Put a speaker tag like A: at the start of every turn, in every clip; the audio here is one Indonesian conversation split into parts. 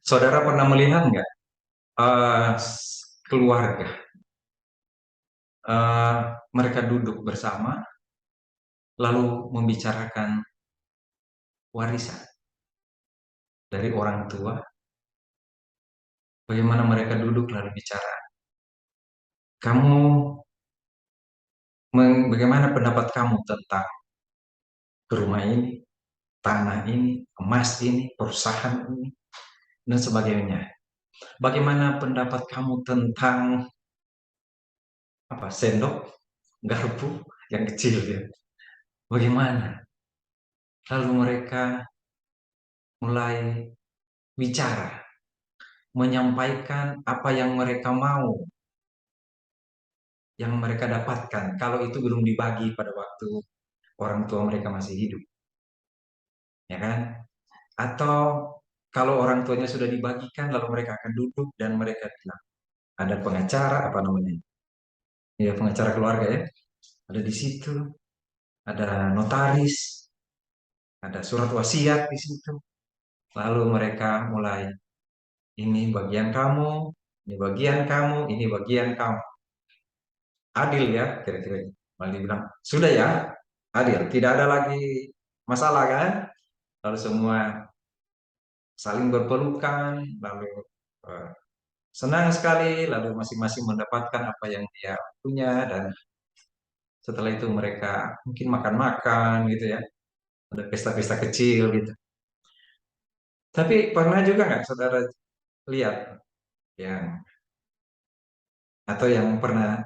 A: Saudara pernah melihat nggak keluarga eh, mereka duduk bersama lalu membicarakan warisan dari orang tua, bagaimana mereka duduk lalu bicara, kamu bagaimana pendapat kamu tentang rumah ini, tanah ini, emas ini, perusahaan ini, dan sebagainya. Bagaimana pendapat kamu tentang apa sendok, garpu yang kecil ya? Bagaimana? Lalu mereka mulai bicara, menyampaikan apa yang mereka mau, yang mereka dapatkan. Kalau itu belum dibagi pada waktu orang tua mereka masih hidup, ya kan? Atau kalau orang tuanya sudah dibagikan, lalu mereka akan duduk dan mereka bilang, ada pengacara, apa namanya? Ya, pengacara keluarga ya. Ada di situ, ada notaris, ada surat wasiat di situ. Lalu mereka mulai, ini bagian kamu, ini bagian kamu, ini bagian kamu. Adil ya, kira-kira. Lalu dibilang, sudah ya, adil. Tidak ada lagi masalah kan? Lalu semua saling berpelukan, lalu eh, senang sekali, lalu masing-masing mendapatkan apa yang dia punya, dan setelah itu mereka mungkin makan-makan gitu ya, ada pesta-pesta kecil gitu. Tapi pernah juga nggak saudara lihat yang atau yang pernah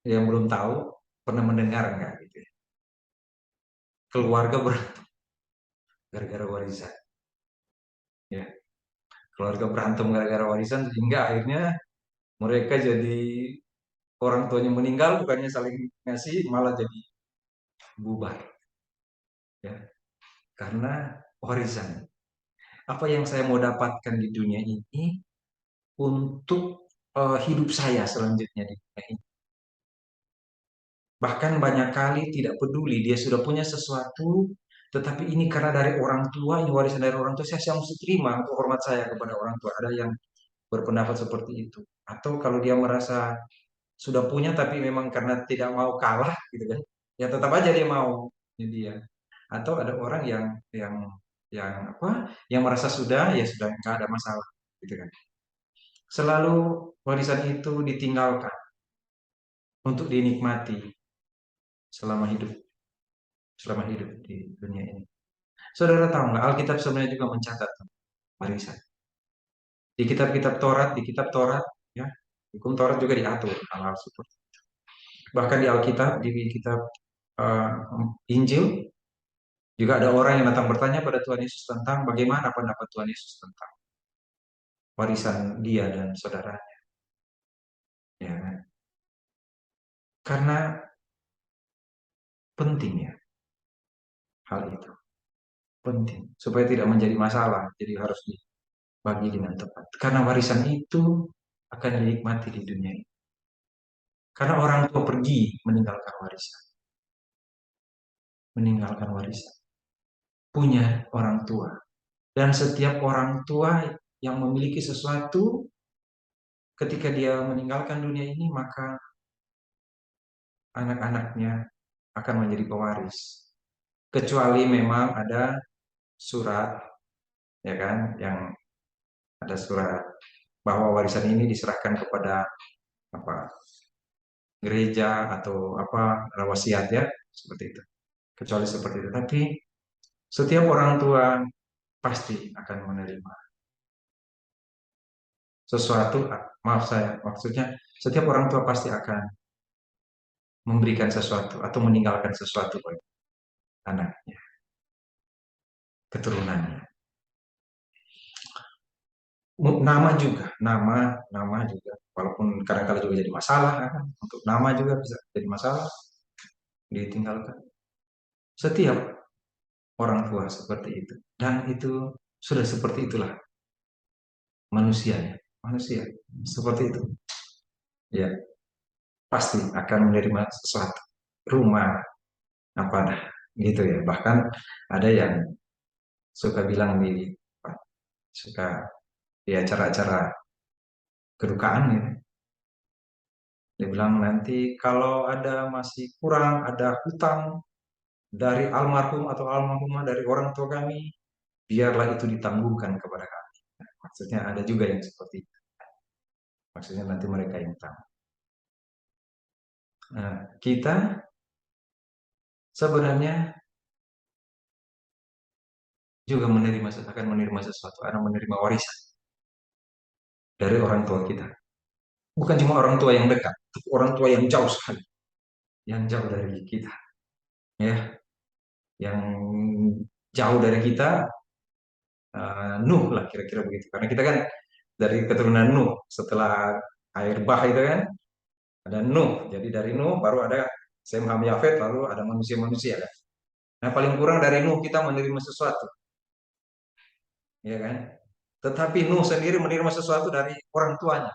A: yang belum tahu pernah mendengar nggak gitu ya, keluarga berantem gara-gara warisan ya, keluarga berantem gara-gara warisan sehingga akhirnya mereka jadi orang tuanya meninggal bukannya saling ngasih malah jadi bubar ya karena warisan. Apa yang saya mau dapatkan di dunia ini untuk hidup saya selanjutnya di dunia ini. Bahkan banyak kali tidak peduli dia sudah punya sesuatu, tetapi ini karena dari orang tua, ini warisan dari orang tua, saya mesti terima untuk hormat saya kepada orang tua. Ada yang berpendapat seperti itu. Atau kalau dia merasa sudah punya tapi memang karena tidak mau kalah gitu kan, ya tetap aja dia mau jadi dia. Atau ada orang yang apa, yang merasa sudah ya sudah nggak ada masalah gitu kan. Selalu warisan itu ditinggalkan untuk dinikmati selama hidup selama hidup di dunia ini. Saudara tahu nggak, Alkitab sebenarnya juga mencatat warisan. Di kitab-kitab Taurat, di kitab Taurat, ya, hukum Taurat juga diatur hal-hal seperti. Bahkan di Alkitab, di kitab eh, Injil, juga ada orang yang datang bertanya pada Tuhan Yesus tentang bagaimana pendapat Tuhan Yesus tentang warisan dia dan saudaranya. Ya, kan? Karena penting ya hal itu, penting supaya tidak menjadi masalah. Jadi harus dibagi dengan tepat. Karena warisan itu akan dinikmati di dunia ini. Karena orang tua pergi meninggalkan warisan, meninggalkan warisan, punya orang tua. Dan setiap orang tua yang memiliki sesuatu, ketika dia meninggalkan dunia ini, maka anak-anaknya akan menjadi pewaris. Kecuali memang ada surat, ya kan, yang ada surat bahwa warisan ini diserahkan kepada apa gereja atau apa wasiat ya, seperti itu. Kecuali seperti itu. Tapi setiap orang tua pasti akan menerima sesuatu, maaf saya maksudnya setiap orang tua pasti akan memberikan sesuatu atau meninggalkan sesuatu bagi anaknya, keturunannya. Nama juga, nama juga, walaupun kadang-kadang juga jadi masalah kan, untuk nama juga bisa jadi masalah ditinggalkan. Setiap orang tua seperti itu, dan itu sudah seperti itulah manusia ya, manusia seperti itu, ya pasti akan menerima sesuatu, rumah apa dah gitu ya. Bahkan ada yang suka bilang di suka di acara-acara kedukaan gitu. Dia bilang nanti kalau ada masih kurang, ada hutang dari almarhum atau almarhumah dari orang tua kami, biarlah itu ditanggungkan kepada kami. Nah, maksudnya ada juga yang seperti itu. Maksudnya nanti mereka yang tanggung. Nah, kita sebenarnya juga akan menerima sesuatu, akan menerima warisan dari orang tua kita. Bukan cuma orang tua yang dekat, tapi orang tua yang jauh sekali, yang jauh dari kita, ya, yang jauh dari kita, Nuh lah kira-kira begitu. Karena kita kan dari keturunan Nuh, setelah air bah itu kan ada Nuh. Jadi dari Nuh baru ada Sem, Ham, Yafet, lalu ada manusia-manusia kan. Nah paling kurang dari Nuh kita menerima sesuatu, ya kan? Tetapi Nuh sendiri menerima sesuatu dari orang tuanya,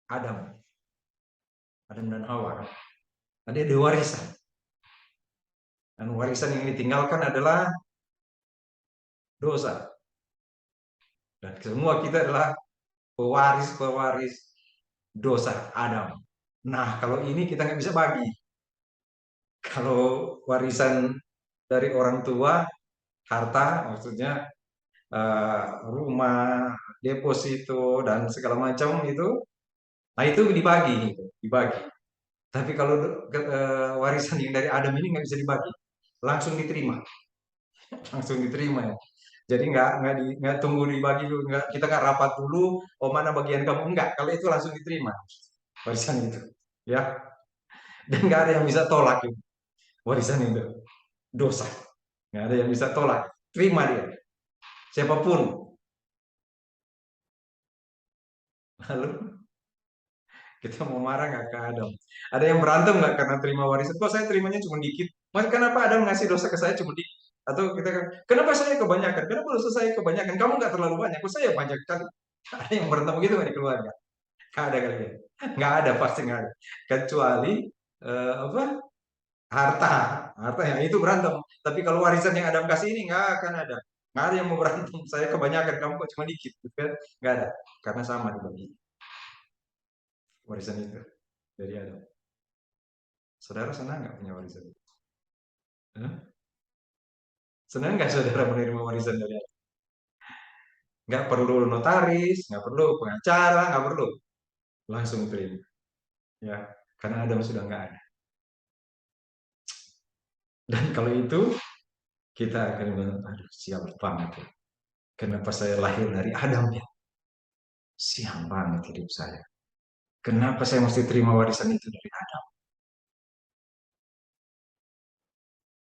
A: Adam, Adam dan Hawa. Ada warisan. Dan warisan yang ditinggalkan adalah dosa. Dan semua kita adalah pewaris-pewaris dosa Adam. Nah, kalau ini kita nggak bisa bagi. Kalau warisan dari orang tua, harta, maksudnya rumah, deposito, dan segala macam itu, nah itu dibagi, gitu, dibagi. Tapi kalau warisan yang dari Adam ini nggak bisa dibagi, langsung diterima, langsung diterima ya. Jadi nggak tunggu dibagi dulu, kita nggak rapat dulu, oh mana bagian kamu enggak. Kalau itu langsung diterima warisan itu, ya. Dan nggak ada yang bisa tolak itu, warisan itu dosa, nggak ada yang bisa tolak, terima dia, siapapun. Lalu kita mau marah nggak ke Adam? Ada yang berantem nggak karena terima warisan? Kok saya terimanya cuma dikit? Mas, kenapa Adam ngasih dosa ke saya cuma dikit? Atau kita kan, kenapa saya kebanyakan? Kenapa dosa saya kebanyakan? Kamu nggak terlalu banyak, kok saya banyak kan? Ada yang berantem begitu nggak di keluarga? Nggak ada kali ya? Nggak ada, pasti nggak ada. Kecuali apa? Harta, harta yang itu berantem. Tapi kalau warisan yang Adam kasih ini nggak akan ada. Nggak ada yang mau berantem. Saya kebanyakan, kamu kok cuma dikit, gitu kan? Nggak ada, karena sama dibagi warisan itu dari Adam. Saudara senang nggak punya warisan itu? Hah? Senang nggak saudara menerima warisan dari Adam? Nggak perlu notaris, nggak perlu pengacara, nggak perlu, langsung terima. Ya, karena Adam sudah nggak ada. Dan kalau itu kita akan bilang, aduh sial banget ya. Kenapa saya lahir dari Adam ya? Sial banget hidup saya. Kenapa saya mesti terima warisan itu dari Adam?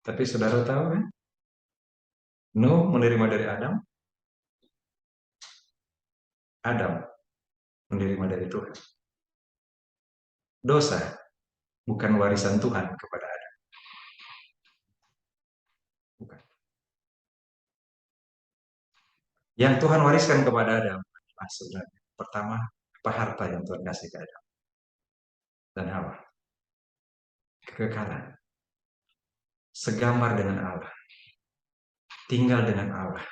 A: Tapi saudara tahu kan? Nuh menerima dari Adam, Adam menerima dari Tuhan. Dosa bukan warisan Tuhan kepada Adam. Bukan. Yang Tuhan wariskan kepada Adam adalah sebenarnya pertama apa harta yang Tuhan kasih ke Adam dan Hawa, kekekalan, segambar dengan Allah, tinggal dengan Allah,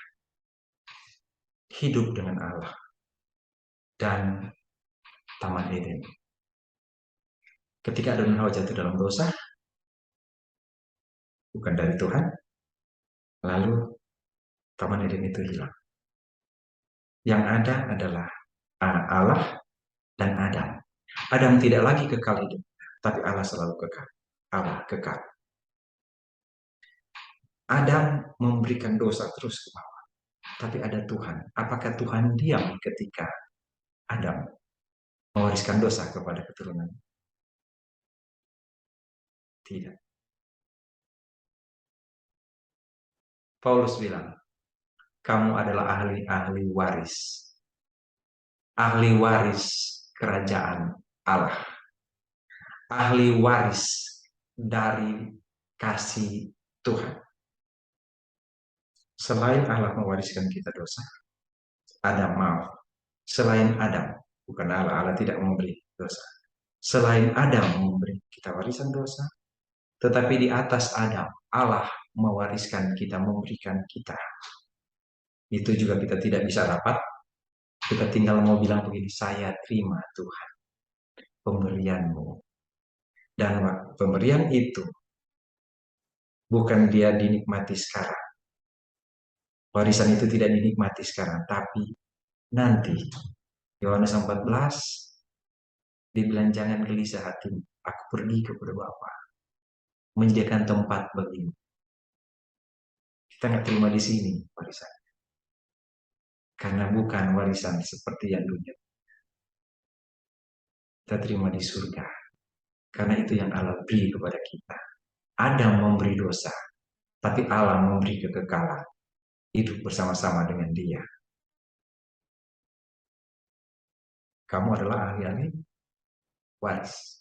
A: hidup dengan Allah, dan Taman Eden. Ketika Adam dan Hawa jatuh dalam dosa, bukan dari Tuhan, lalu Taman Eden itu hilang. Yang ada adalah Allah dan Adam. Adam tidak lagi kekal hidup, tapi Allah selalu kekal. Allah kekal. Adam memberikan dosa terus ke bawah, tapi ada Tuhan. Apakah Tuhan diam ketika Adam mewariskan dosa kepada keturunan? Tidak. Paulus bilang, kamu adalah ahli-ahli waris. Ahli waris kerajaan Allah. Ahli waris dari kasih Tuhan. Selain Allah mewariskan kita dosa, Adam mau. Selain Adam, bukan Allah, Allah tidak memberi dosa. Selain Adam memberi kita warisan dosa, tetapi di atas Adam, Allah mewariskan kita, memberikan kita. Itu juga kita tidak bisa dapat Kita tinggal mau bilang begini, saya terima Tuhan pemberianmu. Dan pemberian itu bukan dia dinikmati sekarang. Warisan itu tidak dinikmati sekarang, tapi nanti. Yohanes 14 dibilang jangan gelisah hatimu. Aku pergi kepada Bapa, menyediakan tempat bagimu. Kita nggak terima di sini warisan. Karena bukan warisan seperti yang dunia. Kita terima di surga. Karena itu yang Allah beri kepada kita. Adam memberi dosa, tapi Allah memberi kekekalan. Hidup bersama-sama dengan dia. Kamu adalah ahli-ahli waris.